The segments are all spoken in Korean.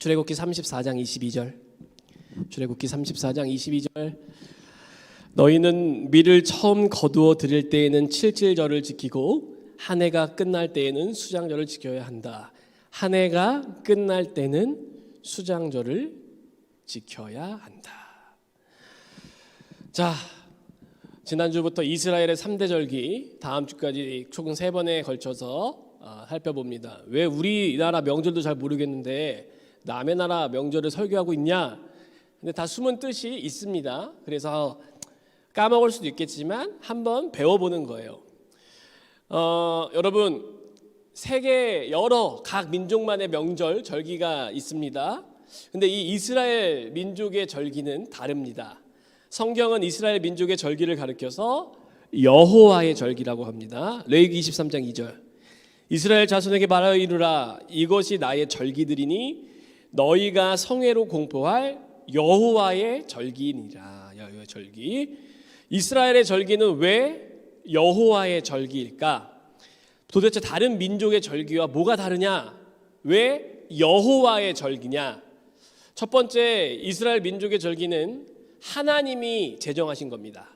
출애굽기 34장 22절. 출애굽기 34장 22절. 너희는 밀을 처음 거두어 들일 때에는 칠칠절을 지키고 한 해가 끝날 때에는 수장절을 지켜야 한다. 한 해가 끝날 때는 수장절을 지켜야 한다. 자, 지난주부터 이스라엘의 3대 절기 다음 주까지 총 3번에 걸쳐서 살펴봅니다. 왜 우리나라 명절도 잘 모르겠는데 남의 나라 명절을 설교하고 있냐? 근데 다 숨은 뜻이 있습니다. 그래서 까먹을 수도 있겠지만 한번 배워보는 거예요. 여러분, 세계 여러 각 민족만의 명절 절기가 있습니다. 근데 이 이스라엘 민족의 절기는 다릅니다. 성경은 이스라엘 민족의 절기를 가리켜서 여호와의 절기라고 합니다. 레위기 23장 2절. 이스라엘 자손에게 말하여 이르라. 이것이 나의 절기들이니 너희가 성회로 공포할 여호와의 절기니라. 여호와의 절기. 이스라엘의 절기는 왜 여호와의 절기일까? 도대체 다른 민족의 절기와 뭐가 다르냐? 왜 여호와의 절기냐? 첫 번째, 이스라엘 민족의 절기는 하나님이 제정하신 겁니다.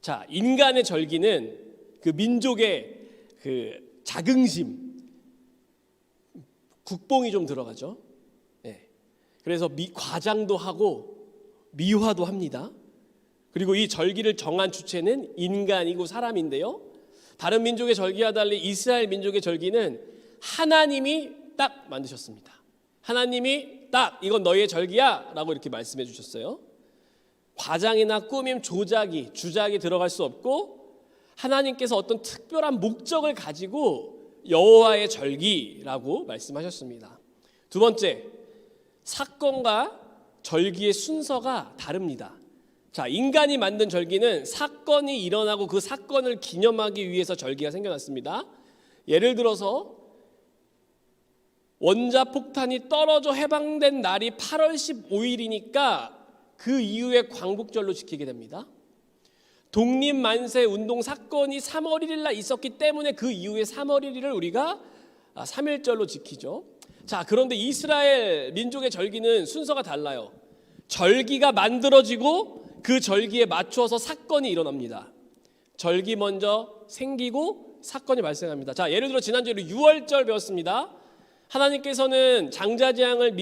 자, 인간의 절기는 그 민족의 그 자긍심, 국뽕이 좀 들어가죠. 네. 그래서 과장도 하고 미화도 합니다. 그리고 이 절기를 정한 주체는 인간이고 사람인데요. 다른 민족의 절기와 달리 이스라엘 민족의 절기는 하나님이 딱 만드셨습니다. 하나님이 딱 이건 너희의 절기야 라고 이렇게 말씀해 주셨어요. 과장이나 꾸밈, 조작이, 주작이 들어갈 수 없고 하나님께서 어떤 특별한 목적을 가지고 여호와의 절기라고 말씀하셨습니다. 두 번째, 사건과 절기의 순서가 다릅니다. 자, 인간이 만든 절기는 사건이 일어나고 그 사건을 기념하기 위해서 절기가 생겨났습니다. 예를 들어서 원자폭탄이 떨어져 해방된 날이 8월 15일이니까 그 이후에 광복절로 지키게 됩니다. 독립만세 운동 사건이 3월 1일 날 있었기 때문에 그 이후에 3월 1일을 우리가 3.1절로 지키죠. 자, 그런데 이스라엘 민족의 절기는 순서가 달라요. 절기가 만들어지고 그 절기에 맞추어서 사건이 일어납니다. 절기 먼저 생기고 사건이 발생합니다. 자, 예를 들어 지난주에 6월절 배웠습니다. 하나님께서는 장자 재앙을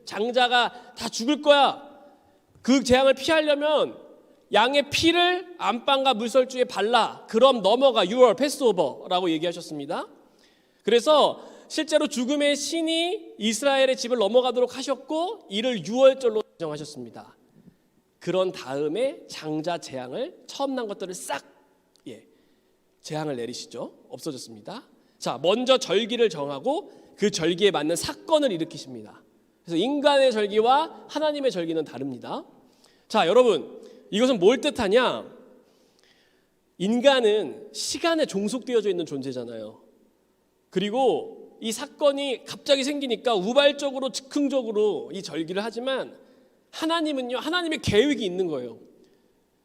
장자가 다 죽을 거야. 그 재앙을 피하려면 양의 피를 안방과 물설주에 발라. 그럼 넘어가. 6월 패스오버라고 얘기하셨습니다. 그래서 실제로 죽음의 신이 이스라엘의 집을 넘어가도록 하셨고 이를 6월절로 정하셨습니다. 그런 다음에 장자 재앙을 처음 난 것들을 싹 재앙을 내리시죠. 없어졌습니다. 자, 먼저 절기를 정하고 그 절기에 맞는 사건을 일으키십니다. 그래서 인간의 절기와 하나님의 절기는 다릅니다. 자, 여러분, 이것은 뭘 뜻하냐? 인간은 시간에 종속되어져 있는 존재잖아요. 그리고 이 사건이 갑자기 생기니까 우발적으로 즉흥적으로 이 절기를 하지만 하나님은요, 하나님의 계획이 있는 거예요.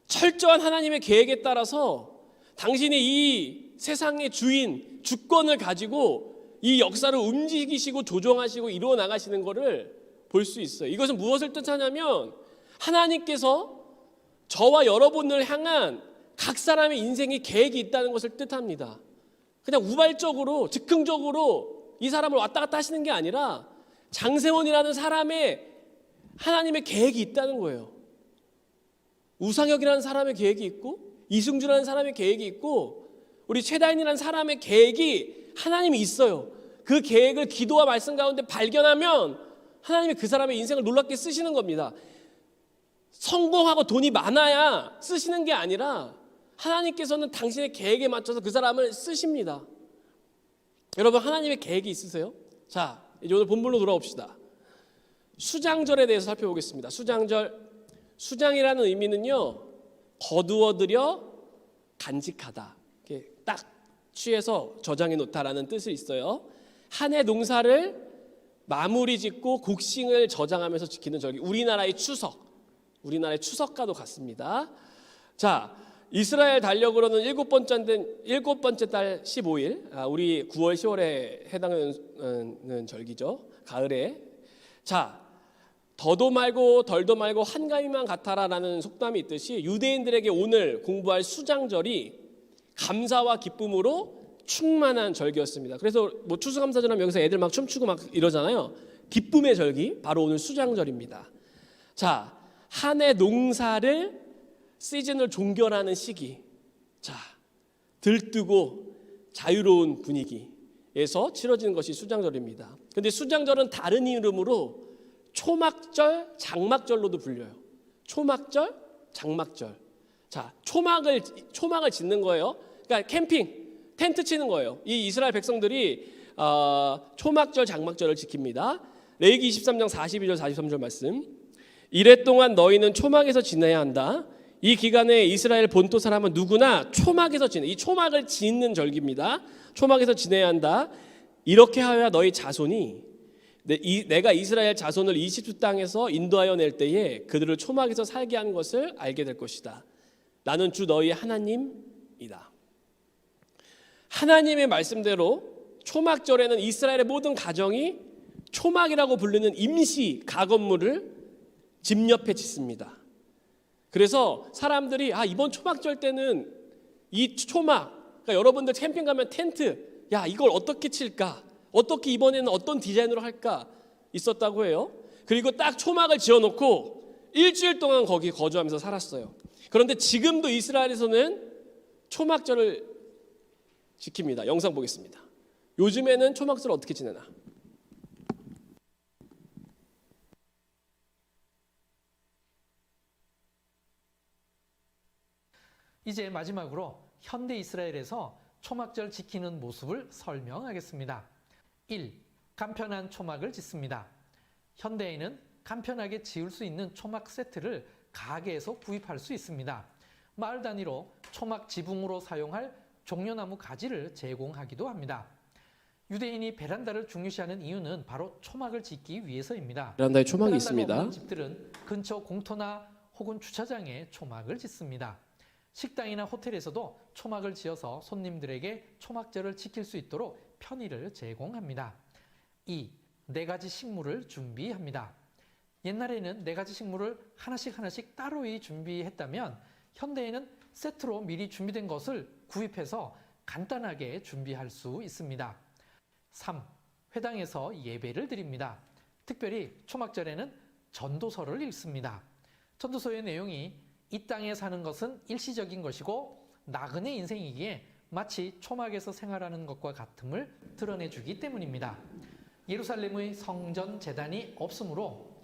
철저한 하나님의 계획에 따라서 당신이 이 세상의 주인, 주권을 가지고 이 역사를 움직이시고 조정하시고 이루어 나가시는 것을 볼 수 있어요. 이것은 무엇을 뜻하냐면 하나님께서 저와 여러분을 향한 각 사람의 인생에 계획이 있다는 것을 뜻합니다. 그냥 우발적으로 즉흥적으로 이 사람을 왔다 갔다 하시는 게 아니라 장세원이라는 사람의 하나님의 계획이 있다는 거예요. 우상혁이라는 사람의 계획이 있고 이승주라는 사람의 계획이 있고 우리 최다인이라는 사람의 계획이 하나님이 있어요. 그 계획을 기도와 말씀 가운데 발견하면 하나님이 그 사람의 인생을 놀랍게 쓰시는 겁니다. 성공하고 돈이 많아야 쓰시는 게 아니라 하나님께서는 당신의 계획에 맞춰서 그 사람을 쓰십니다. 여러분, 하나님의 계획이 있으세요? 자, 이제 오늘 본문으로 돌아옵시다. 수장절에 대해서 살펴보겠습니다. 수장절, 수장이라는 의미는요, 거두어들여 간직하다, 이렇게 딱 취해서 저장해 놓다라는 뜻이 있어요. 한 해 농사를 마무리 짓고 곡식을 저장하면서 지키는 절기, 우리나라의 추석과도 같습니다. 자, 이스라엘 달력으로는 일곱 번째 달 15일, 우리 9월 10월에 해당하는 절기죠. 가을에. 자, 더도 말고 덜도 말고 한가위만 같아라라는 속담이 있듯이 유대인들에게 오늘 공부할 수장절이 감사와 기쁨으로 충만한 절기였습니다. 그래서 뭐 추수감사절하면 여기서 애들 막 춤추고 막 이러잖아요. 기쁨의 절기, 바로 오늘 수장절입니다. 자, 한 해 농사를 시즌을 종결하는 시기. 자, 들뜨고 자유로운 분위기에서 치러지는 것이 수장절입니다. 근데 수장절은 다른 이름으로 초막절, 장막절로도 불려요. 초막절, 장막절. 자, 초막을 짓는 거예요. 그러니까 캠핑, 텐트 치는 거예요. 이 이스라엘 백성들이 초막절, 장막절을 지킵니다. 레위기 23장 42절 43절 말씀. 이래 동안 너희는 초막에서 지내야 한다. 이 기간에 이스라엘 본토 사람은 누구나 초막에서 지내. 이 초막을 짓는 절기입니다. 초막에서 지내야 한다. 이렇게 하여야 너희 자손이 내가 이스라엘 자손을 이집트 땅에서 인도하여 낼 때에 그들을 초막에서 살게 한 것을 알게 될 것이다. 나는 주 너희 하나님이다. 하나님의 말씀대로 초막절에는 이스라엘의 모든 가정이 초막이라고 부르는 임시 가건물을 집 옆에 짓습니다. 그래서 사람들이 이번 초막절 때는 이 초막, 그러니까 여러분들 캠핑 가면 텐트, 이걸 어떻게 칠까? 어떻게 이번에는 어떤 디자인으로 할까? 있었다고 해요. 그리고 딱 초막을 지어놓고 일주일 동안 거기 거주하면서 살았어요. 그런데 지금도 이스라엘에서는 초막절을 지킵니다. 영상 보겠습니다. 요즘에는 초막절을 어떻게 지내나? 이제 마지막으로 현대 이스라엘에서 초막절 지키는 모습을 설명하겠습니다. 1. 간편한 초막을 짓습니다. 현대에는 간편하게 지을 수 있는 초막 세트를 가게에서 구입할 수 있습니다. 마을 단위로 초막 지붕으로 사용할 종려나무 가지를 제공하기도 합니다. 유대인이 베란다를 중요시하는 이유는 바로 초막을 짓기 위해서입니다. 베란다에 초막이 베란다가 있습니다. 없는 집들은 근처 공터나 혹은 주차장에 초막을 짓습니다. 식당이나 호텔에서도 초막을 지어서 손님들에게 초막절을 지킬 수 있도록 편의를 제공합니다. 2. 4가지 식물을 준비합니다. 옛날에는 4가지 식물을 하나씩 따로이 준비했다면 현대에는 세트로 미리 준비된 것을 구입해서 간단하게 준비할 수 있습니다. 3. 회당에서 예배를 드립니다. 특별히 초막절에는 전도서를 읽습니다. 전도서의 내용이 이 땅에 사는 것은 일시적인 것이고 나그네 인생이기에 마치 초막에서 생활하는 것과 같음을 드러내주기 때문입니다. 예루살렘의 성전 제단이 없으므로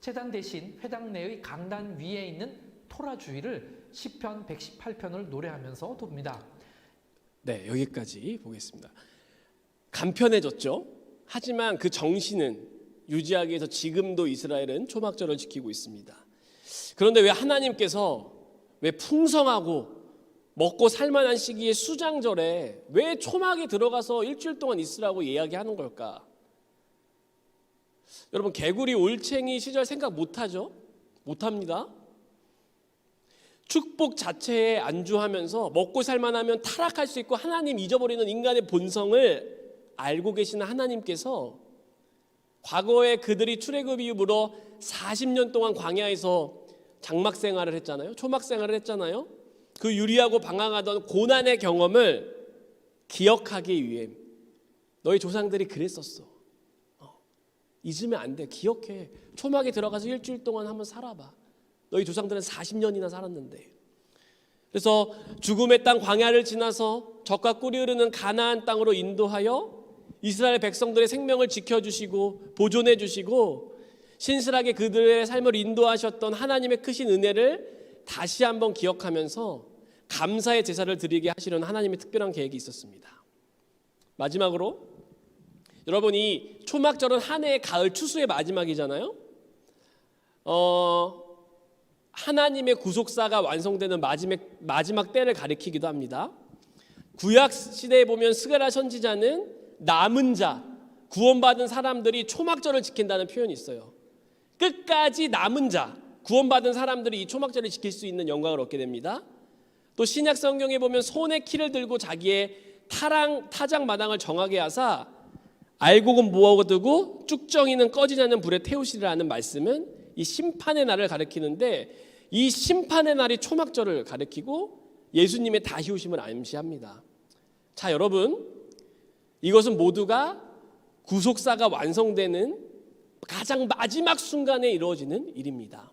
제단 대신 회당 내의 강단 위에 있는 토라 주의를 시편 118편을 노래하면서 돕니다. 네, 여기까지 보겠습니다. 간편해졌죠. 하지만 그 정신은 유지하기 위해서 지금도 이스라엘은 초막절을 지키고 있습니다. 그런데 왜 하나님께서 왜 풍성하고 먹고 살만한 시기에 수장절에 왜 초막에 들어가서 일주일 동안 있으라고 이야기하는 걸까? 여러분, 개구리 올챙이 시절 생각 못하죠? 못합니다. 축복 자체에 안주하면서 먹고 살만하면 타락할 수 있고 하나님 잊어버리는 인간의 본성을 알고 계시는 하나님께서 과거에 그들이 출애굽 이후로 40년 동안 광야에서 장막 생활을 했잖아요. 초막 생활을 했잖아요. 그 유리하고 방황하던 고난의 경험을 기억하기 위해 너희 조상들이 그랬었어. 잊으면 안 돼. 기억해. 초막에 들어가서 일주일 동안 한번 살아봐. 너희 조상들은 40년이나 살았는데. 그래서 죽음의 땅 광야를 지나서 젖과 꿀이 흐르는 가나안 땅으로 인도하여 이스라엘 백성들의 생명을 지켜주시고 보존해주시고 신실하게 그들의 삶을 인도하셨던 하나님의 크신 은혜를 다시 한번 기억하면서 감사의 제사를 드리게 하시려는 하나님의 특별한 계획이 있었습니다. 마지막으로 여러분, 이 초막절은 한 해의 가을 추수의 마지막이잖아요. 하나님의 구속사가 완성되는 마지막 때를 가리키기도 합니다. 구약 시대에 보면 스가랴 선지자는 남은 자, 구원받은 사람들이 초막절을 지킨다는 표현이 있어요. 끝까지 남은 자, 구원받은 사람들이 이 초막절을 지킬 수 있는 영광을 얻게 됩니다. 또 신약 성경에 보면 손에 키를 들고 자기의 타작 마당을 정하게 하사 알곡은 모아두고 쭉정이는 꺼지지 않는 불에 태우시리라는 말씀은 이 심판의 날을 가리키는데 이 심판의 날이 초막절을 가리키고 예수님의 다시 오심을 암시합니다. 자, 여러분, 이것은 모두가 구속사가 완성되는 가장 마지막 순간에 이루어지는 일입니다.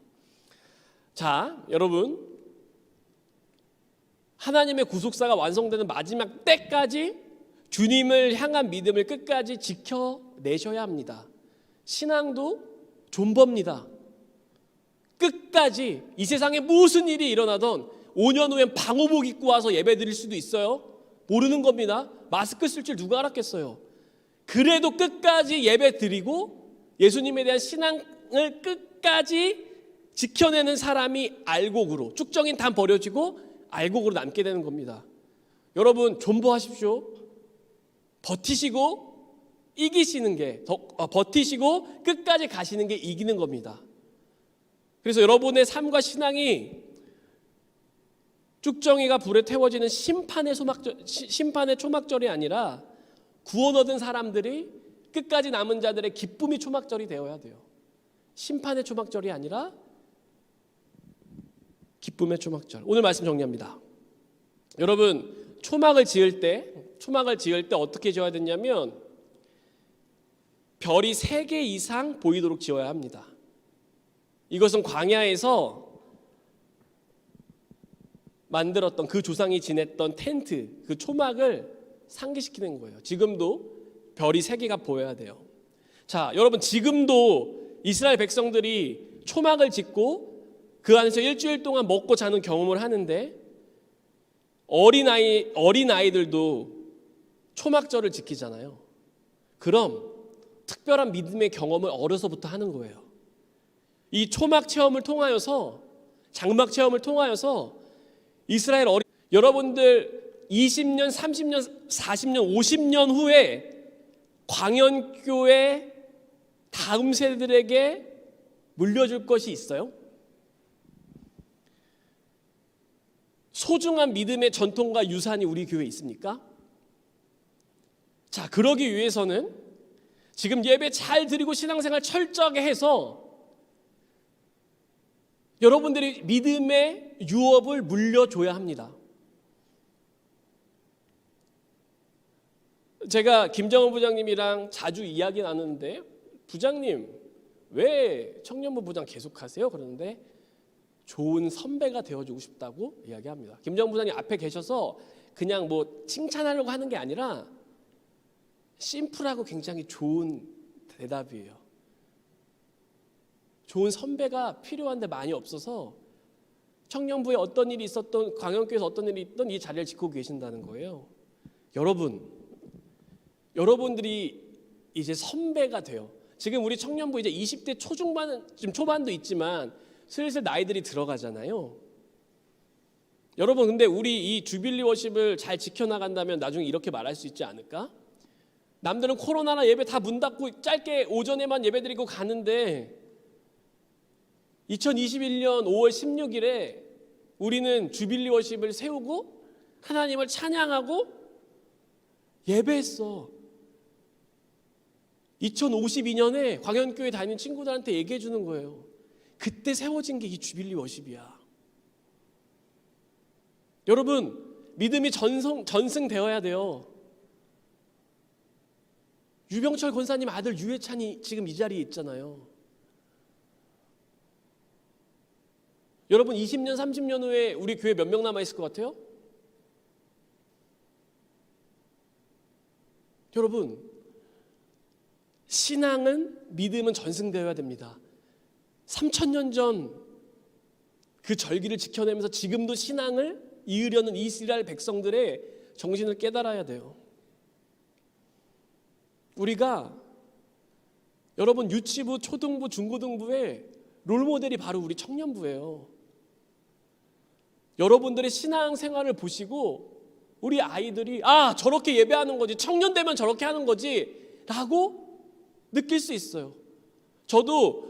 자, 여러분, 하나님의 구속사가 완성되는 마지막 때까지 주님을 향한 믿음을 끝까지 지켜내셔야 합니다. 신앙도 존버입니다. 끝까지 이 세상에 무슨 일이 일어나던 5년 후엔 방호복 입고 와서 예배 드릴 수도 있어요. 모르는 겁니다. 마스크 쓸 줄 누가 알았겠어요. 그래도 끝까지 예배 드리고 예수님에 대한 신앙을 끝까지 지켜내는 사람이 알곡으로, 축정인 단 버려지고 알곡으로 남게 되는 겁니다. 여러분, 존버하십시오. 버티시고 이기시는 게 버티시고 끝까지 가시는 게 이기는 겁니다. 그래서 여러분의 삶과 신앙이 쭉정이가 불에 태워지는 심판의 초막절이 아니라 구원 얻은 사람들이 끝까지 남은 자들의 기쁨이 초막절이 되어야 돼요. 심판의 초막절이 아니라 기쁨의 초막절. 오늘 말씀 정리합니다. 여러분, 초막을 지을 때 어떻게 지어야 되냐면 별이 3개 이상 보이도록 지어야 합니다. 이것은 광야에서 만들었던 그 조상이 지냈던 텐트, 그 초막을 상기시키는 거예요. 지금도 별이 3개가 보여야 돼요. 자, 여러분, 지금도 이스라엘 백성들이 초막을 짓고 그 안에서 일주일 동안 먹고 자는 경험을 하는데 어린아이들도 초막절을 지키잖아요. 그럼 특별한 믿음의 경험을 어려서부터 하는 거예요. 이 초막 체험을 통하여서, 장막 체험을 통하여서 여러분들 20년, 30년, 40년, 50년 후에 광연교회 다음 세대들에게 물려줄 것이 있어요? 소중한 믿음의 전통과 유산이 우리 교회에 있습니까? 자, 그러기 위해서는 지금 예배 잘 드리고 신앙생활 철저하게 해서 여러분들이 믿음의 유업을 물려줘야 합니다. 제가 김정은 부장님이랑 자주 이야기 나누는데, 부장님 왜 청년부 부장 계속하세요? 그러는데 좋은 선배가 되어주고 싶다고 이야기합니다. 김정은 부장님 앞에 계셔서 그냥 뭐 칭찬하려고 하는 게 아니라 심플하고 굉장히 좋은 대답이에요. 좋은 선배가 필요한데 많이 없어서 청년부에 어떤 일이 있었던, 광영교회에서 어떤 일이 있던 이 자리를 지키고 계신다는 거예요. 여러분들이 이제 선배가 돼요. 지금 우리 청년부 이제 20대 초중반, 지금 초반도 있지만 슬슬 나이들이 들어가잖아요. 여러분, 근데 우리 이 주빌리 워십을 잘 지켜나간다면 나중에 이렇게 말할 수 있지 않을까? 남들은 코로나나 예배 다 문 닫고 짧게 오전에만 예배 드리고 가는데 2021년 5월 16일에 우리는 주빌리 워십을 세우고 하나님을 찬양하고 예배했어. 2052년에 광연교회 다니는 친구들한테 얘기해 주는 거예요. 그때 세워진 게 이 주빌리 워십이야. 여러분, 믿음이 전승되어야 돼요. 유병철 권사님 아들 유해찬이 지금 이 자리에 있잖아요. 여러분, 20년, 30년 후에 우리 교회 몇 명 남아있을 것 같아요? 여러분, 신앙은, 믿음은 전승되어야 됩니다. 3000년 전 그 절기를 지켜내면서 지금도 신앙을 이으려는 이스라엘 백성들의 정신을 깨달아야 돼요. 우리가, 여러분, 유치부, 초등부, 중고등부의 롤모델이 바로 우리 청년부예요. 여러분들의 신앙생활을 보시고 우리 아이들이 저렇게 예배하는 거지, 청년 되면 저렇게 하는 거지 라고 느낄 수 있어요. 저도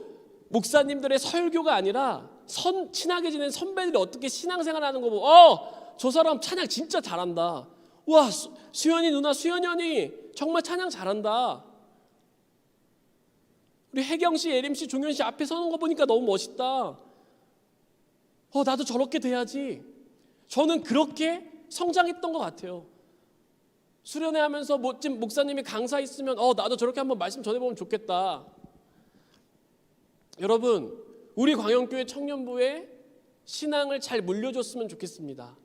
목사님들의 설교가 아니라 친하게 지낸 선배들이 어떻게 신앙생활하는 거 보고 저 사람 찬양 진짜 잘한다. 와, 수연이 누나, 수연이 언니 정말 찬양 잘한다. 우리 혜경 씨, 예림 씨, 종현 씨 앞에 서는 거 보니까 너무 멋있다. 나도 저렇게 돼야지. 저는 그렇게 성장했던 것 같아요. 수련회 하면서 멋진 목사님이 강사 있으면 나도 저렇게 한번 말씀 전해보면 좋겠다. 여러분, 우리 광영교회 청년부에 신앙을 잘 물려줬으면 좋겠습니다.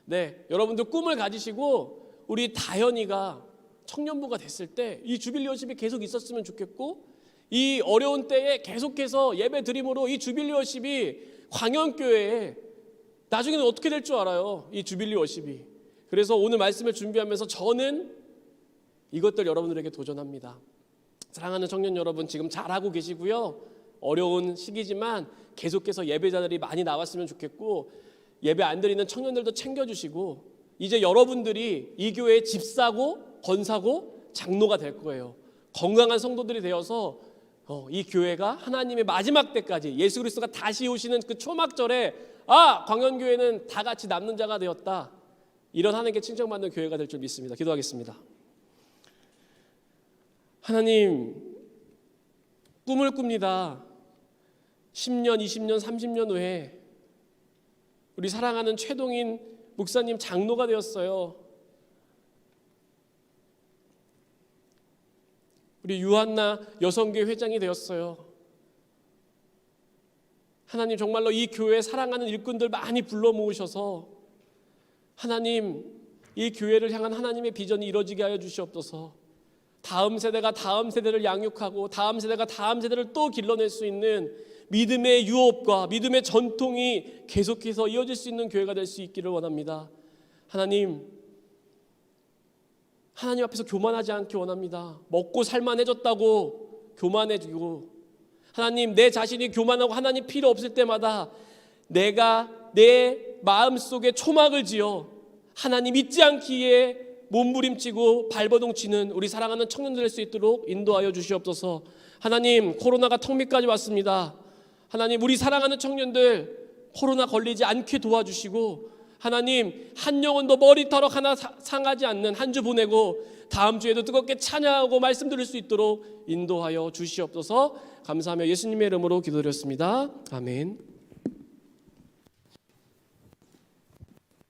네, 여러분들 꿈을 가지시고 우리 다현이가 청년부가 됐을 때 이 주빌리워십이 계속 있었으면 좋겠고, 이 어려운 때에 계속해서 예배 드림으로 이 주빌리워십이 광영교회에 나중에는 어떻게 될 줄 알아요, 이 주빌리워십이. 그래서 오늘 말씀을 준비하면서 저는 이것들 여러분들에게 도전합니다. 사랑하는 청년 여러분, 지금 잘하고 계시고요. 어려운 시기지만 계속해서 예배자들이 많이 나왔으면 좋겠고, 예배 안 드리는 청년들도 챙겨주시고, 이제 여러분들이 이 교회의 집사고 권사고 장로가 될 거예요. 건강한 성도들이 되어서 이 교회가 하나님의 마지막 때까지 예수 그리스도가 다시 오시는 그 초막절에 광연교회는 다 같이 남는 자가 되었다, 이런 하나님께 칭찬받는 교회가 될 줄 믿습니다. 기도하겠습니다. 하나님, 꿈을 꿉니다. 10년, 20년, 30년 후에 우리 사랑하는 최동인 목사님 장로가 되었어요. 우리 유한나 여성교회 회장이 되었어요. 하나님, 정말로 이 교회 사랑하는 일꾼들 많이 불러 모으셔서 하나님, 이 교회를 향한 하나님의 비전이 이루어지게 하여 주시옵소서. 다음 세대가 다음 세대를 양육하고 다음 세대가 다음 세대를 또 길러낼 수 있는 믿음의 유업과 믿음의 전통이 계속해서 이어질 수 있는 교회가 될 수 있기를 원합니다. 하나님 앞에서 교만하지 않기 원합니다. 먹고 살만해졌다고 교만해지고, 하나님, 내 자신이 교만하고 하나님 필요 없을 때마다 내가 내 마음속에 초막을 지어 하나님 잊지 않기에 몸부림치고 발버둥치는 우리 사랑하는 청년들 될 수 있도록 인도하여 주시옵소서. 하나님, 코로나가 턱 밑까지 왔습니다. 하나님, 우리 사랑하는 청년들 코로나 걸리지 않게 도와주시고, 하나님, 한 영혼도 머리털어 하나 상하지 않는 한 주 보내고 다음 주에도 뜨겁게 찬양하고 말씀 들을 수 있도록 인도하여 주시옵소서. 감사하며 예수님의 이름으로 기도드렸습니다. 아멘.